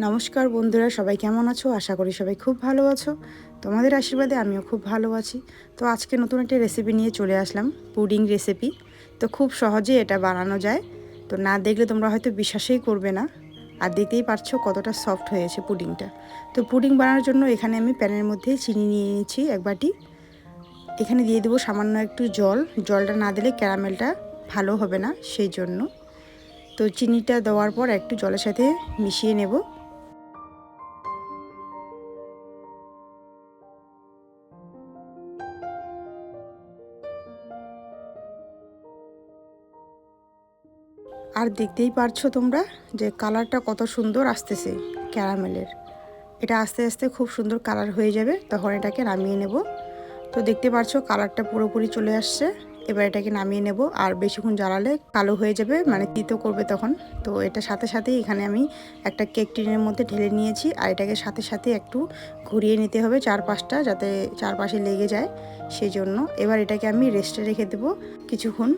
নমস্কার বন্ধুরা, সবাই কেমন আছো? আশা করি সবাই খুব ভালো আছো। তোমাদের আশীর্বাদে আমিও খুব ভালো আছি। তো আজকে নতুন একটা রেসিপি নিয়ে চলে আসলাম, পুডিং রেসিপি। তো খুব সহজে এটা বানানো যায়। তো না দেখলে তোমরা হয়তো বিশ্বাসই করবে না। আর দেখতেই পাচ্ছ কতটা সফট হয়েছে পুডিংটা। তো পুডিং বানানোর জন্য এখানে আমি প্যানের মধ্যে চিনি নিয়ে নিয়েছি এক বাটি। এখানে দিয়ে দেবো সামান্য একটু জল। জলটা না দিলে ক্যারামেলটা ভালো হবে না, সেই জন্য। তো চিনিটা দেওয়ার পর একটু জলের সাথে মিশিয়ে নেব। আর দেখতেই পারছো তোমরা যে কালারটা কত সুন্দর আসতেছে ক্যারামেলের। এটা আস্তে আস্তে খুব সুন্দর কালার হয়ে যাবে, তখন এটাকে নামিয়ে নেব। তো দেখতে পারছো কালারটা পুরোপুরি চলে আসছে। এবার এটাকে নামিয়ে নেব। আর বেশিক্ষণ জ্বালালে কালো হয়ে যাবে, মানে তিতো করবে তখন। তো এটা সাথে সাথেই এখানে আমি একটা কেক টিনের মধ্যে ঢেলে নিয়েছি। আর এটাকে সাথে সাথে একটু ঘুরিয়ে নিতে হবে চারপাশটা, যাতে চারপাশে লেগে যায়, সেই জন্য। এবার এটাকে আমি রেস্টে রেখে দেবো কিছুক্ষণ,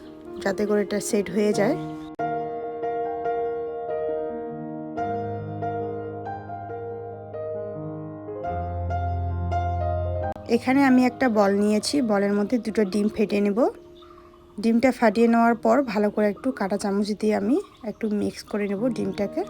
যাতে করে এটা সেট হয়ে যায়। এখানে আমি একটা বল নিয়েছি, বলের মধ্যে দুটো ডিম ফেটিয়ে নেব। ডিমটা ফাটিয়ে নেওয়ার পর ভালো করে একটু কাঁটা চামচ দিয়ে আমি একটু মিক্স করে নেব ডিমটাকে।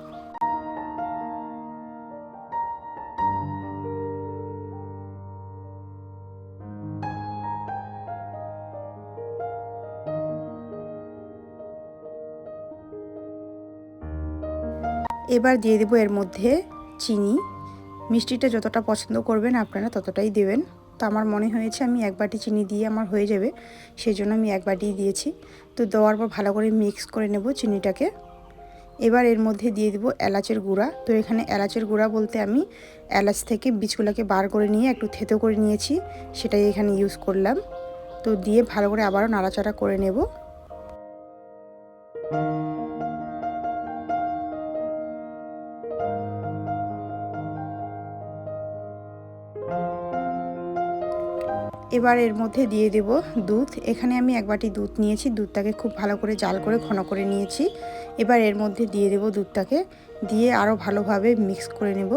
এবার দিয়ে দেবো এর মধ্যে চিনি। মিষ্টিটা যতটা পছন্দ করবেন আপনারা ততটাই দেবেন। তো আমার মনে হয়েছে আমি এক বাটি চিনি দিয়ে আমার হয়ে যাবে, সেই জন্য আমি এক বাটি দিয়েছি। তো দেওয়ার পর ভালো করে মিক্স করে নেব চিনিটাকে। এবার এর মধ্যে দিয়ে দেবো এলাচের গুঁড়া। তো এখানে এলাচের গুঁড়া বলতে আমি এলাচ থেকে বীজগুলোকে বার করে নিয়ে একটু থেতো করে নিয়েছি, সেটাই এখানে ইউজ করলাম। তো দিয়ে ভালো করে আবারও নাড়াচাড়া করে নেব। এবার এর মধ্যে দিয়ে দেব দুধ। এখানে আমি এক বাটি দুধ নিয়েছি, দুধটাকে খুব ভালো করে জাল করে ঘন করে নিয়েছি। এবার এর মধ্যে দিয়ে দেব দুধটাকে, দিয়ে আরও ভালোভাবে মিক্স করে নেব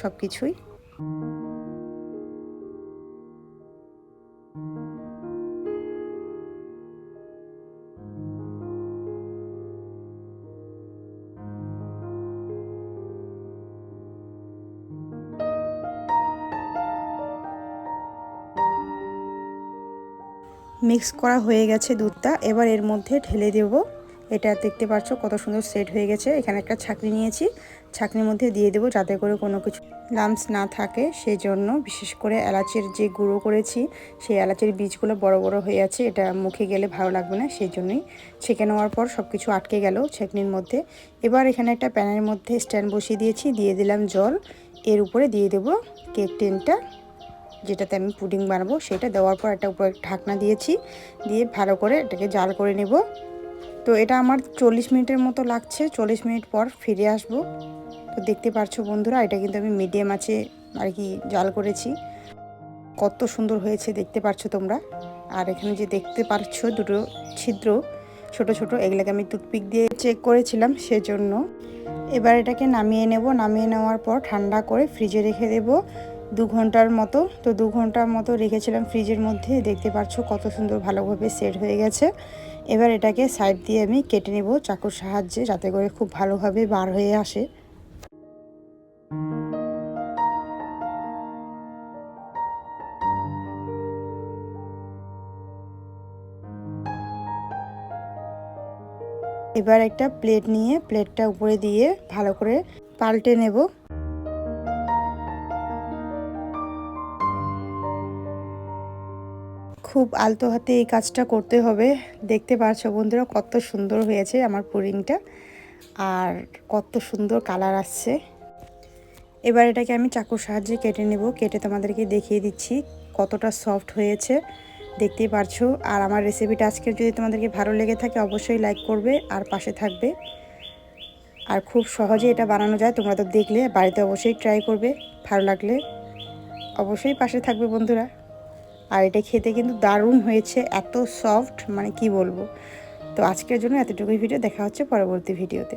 সব কিছুই। মিক্স করা হয়ে গেছে দুধটা, এবার এর মধ্যে ঢেলে দেব। এটা দেখতে পাচ্ছ কত সুন্দর সেট হয়ে গেছে। এখানে একটা ছাঁকনি নিয়েছি, ছাঁকনির মধ্যে দিয়ে দেবো যাতে করে কোনো কিছু লাম্পস না থাকে, সেই জন্য। বিশেষ করে এলাচের যে গুঁড়ো করেছি, সেই এলাচের বীজগুলো বড় বড় হয়ে আছে, এটা মুখে গেলে ভালো লাগবে না, সেই জন্যই। ছেঁকে নেওয়ার পর সব কিছু আটকে গেল ছাঁকনির মধ্যে। এবার এখানে একটা প্যানের মধ্যে স্ট্যান্ড বসিয়ে দিয়েছি, দিয়ে দিলাম জল। এর উপরে দিয়ে দেবো কেক টিনটা, যেটাতে আমি পুডিং বানাবো, সেটা দেওয়ার পর একটা উপরে ঢাকনা দিয়েছি, দিয়ে ভালো করে এটাকে জাল করে নেব। তো এটা আমার 40 মিনিটের মতো লাগছে। 40 মিনিট পর ফিরে আসব। তো দেখতে পাচ্ছ বন্ধুরা, এটা কিন্তু আমি মিডিয়াম আঁচে আর কি জাল করেছি। কত সুন্দর হয়েছে দেখতে পাচ্ছ তোমরা। আর এখানে যে দেখতে পাচ্ছ দুটো ছিদ্র ছোট ছোট, এগুলোকে আমি টুথপিক দিয়ে চেক করেছিলাম, সেজন্য। এবার এটাকে নামিয়ে নেব। নামিয়ে নেওয়ার পর ঠান্ডা করে ফ্রিজে রেখে দেব 2 ঘন্টার মতো। তো 2 ঘন্টার মতো রেখেছিলাম ফ্রিজের মধ্যে। দেখতে পাচ্ছ কত সুন্দর ভালোভাবে সেট হয়ে গেছে। এবার এটাকে সাইড দিয়ে আমি কেটে নেব চাকুর সাহায্যে, যাতে করে খুব ভালোভাবে বার হয়ে আসে। এবার একটা প্লেট নিয়ে প্লেটটা উপরে দিয়ে ভালো করে পাল্টে নেব। খুব আলতো হাতে এই কাজটা করতে হবে। দেখতে পাচ্ছ বন্ধুরা কত সুন্দর হয়েছে আমার পুডিংটা, আর কত সুন্দর কালার আসছে। এবার এটাকে আমি চাকুর সাহায্যে কেটে নেব। কেটে তোমাদেরকে দেখিয়ে দিচ্ছি কতটা সফট হয়েছে, দেখতেই পারছো। আর আমার রেসিপিটা আজকের যদি তোমাদেরকে ভালো লেগে থাকে অবশ্যই লাইক করবে আর পাশে থাকবে। আর খুব সহজে এটা বানানো যায়, তোমরা তো দেখলে, বাড়িতে অবশ্যই ট্রাই করবে। ভালো লাগলে অবশ্যই পাশে থাকবে বন্ধুরা। আর এটা খেতে কিন্তু দারুণ হয়েছে, এত সফট, মানে কি বলবো। তো আজকের জন্য এতটুকুই ভিডিও, দেখা হচ্ছে পরবর্তী ভিডিওতে।